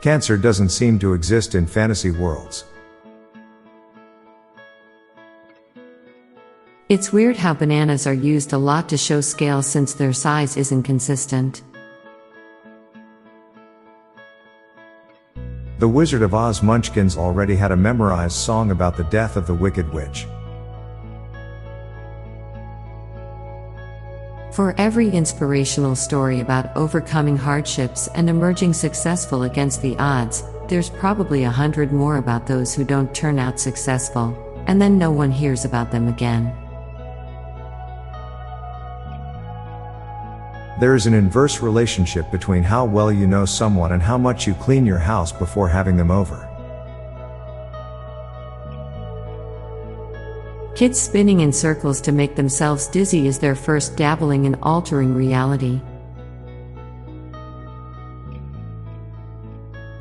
Cancer doesn't seem to exist in fantasy worlds. It's weird how bananas are used a lot to show scale since their size isn't consistent. The Wizard of Oz munchkins already had a memorized song about the death of the Wicked Witch. For every inspirational story about overcoming hardships and emerging successful against the odds, there's probably 100 more about those who don't turn out successful, and then no one hears about them again. There is an inverse relationship between how well you know someone and how much you clean your house before having them over. Kids spinning in circles to make themselves dizzy is their first dabbling in altering reality.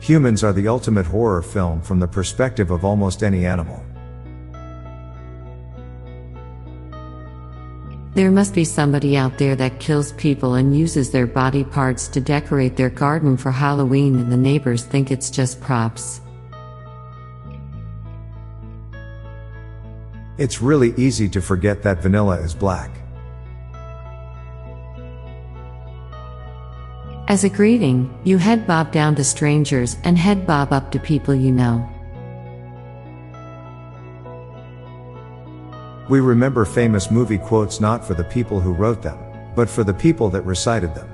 Humans are the ultimate horror film from the perspective of almost any animal. There must be somebody out there that kills people and uses their body parts to decorate their garden for Halloween, and the neighbors think it's just props. It's really easy to forget that vanilla is black. As a greeting, you head bob down to strangers and head bob up to people you know. We remember famous movie quotes not for the people who wrote them, but for the people that recited them.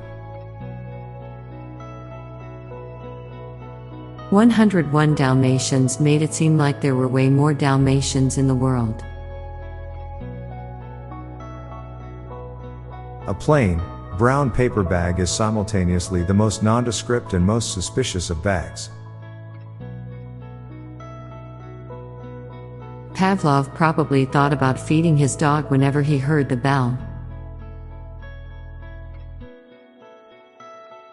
101 Dalmatians made it seem like there were way more Dalmatians in the world. A plain, brown paper bag is simultaneously the most nondescript and most suspicious of bags. Pavlov probably thought about feeding his dog whenever he heard the bell.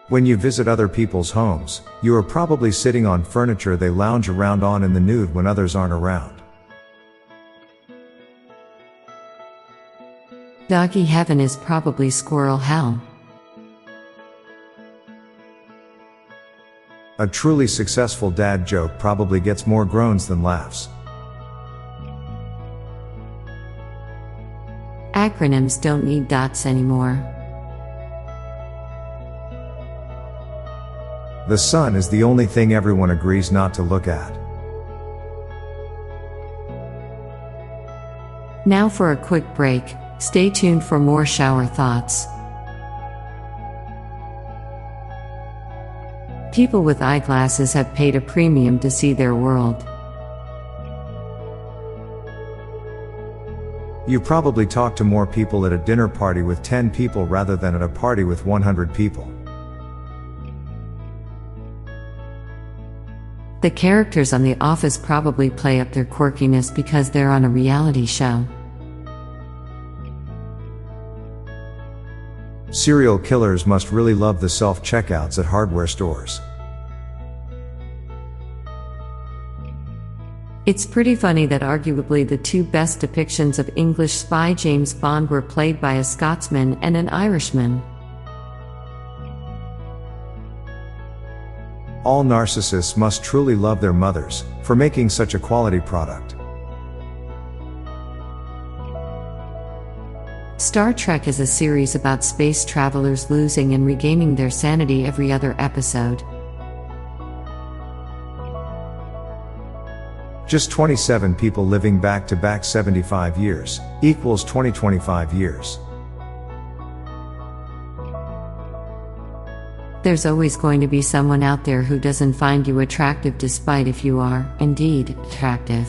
When you visit other people's homes, you are probably sitting on furniture they lounge around on in the nude when others aren't around. Doggy heaven is probably squirrel hell. A truly successful dad joke probably gets more groans than laughs. Acronyms don't need dots anymore. The sun is the only thing everyone agrees not to look at. Now for a quick break, stay tuned for more shower thoughts. People with eyeglasses have paid a premium to see their world. You probably talk to more people at a dinner party with 10 people rather than at a party with 100 people. The characters on The Office probably play up their quirkiness because they're on a reality show. Serial killers must really love the self-checkouts at hardware stores. It's pretty funny that arguably the two best depictions of English spy James Bond were played by a Scotsman and an Irishman. All narcissists must truly love their mothers for making such a quality product. Star Trek is a series about space travelers losing and regaining their sanity every other episode. Just 27 people living back-to-back 75 years, equals 25 years. There's always going to be someone out there who doesn't find you attractive despite if you are, indeed, attractive.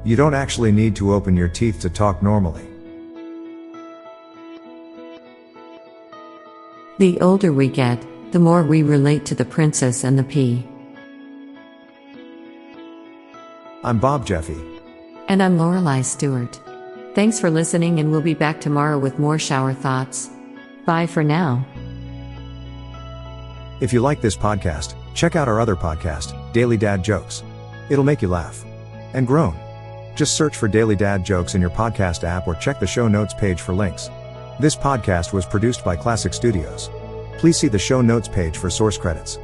You don't actually need to open your teeth to talk normally. The older we get, the more we relate to the Princess and the Pea. I'm Bob Jeffy. And I'm Lorelei Stewart. Thanks for listening, and we'll be back tomorrow with more shower thoughts. Bye for now. If you like this podcast, check out our other podcast, Daily Dad Jokes. It'll make you laugh. And groan. Just search for Daily Dad Jokes in your podcast app or check the show notes page for links. This podcast was produced by Classic Studios. Please see the show notes page for source credits.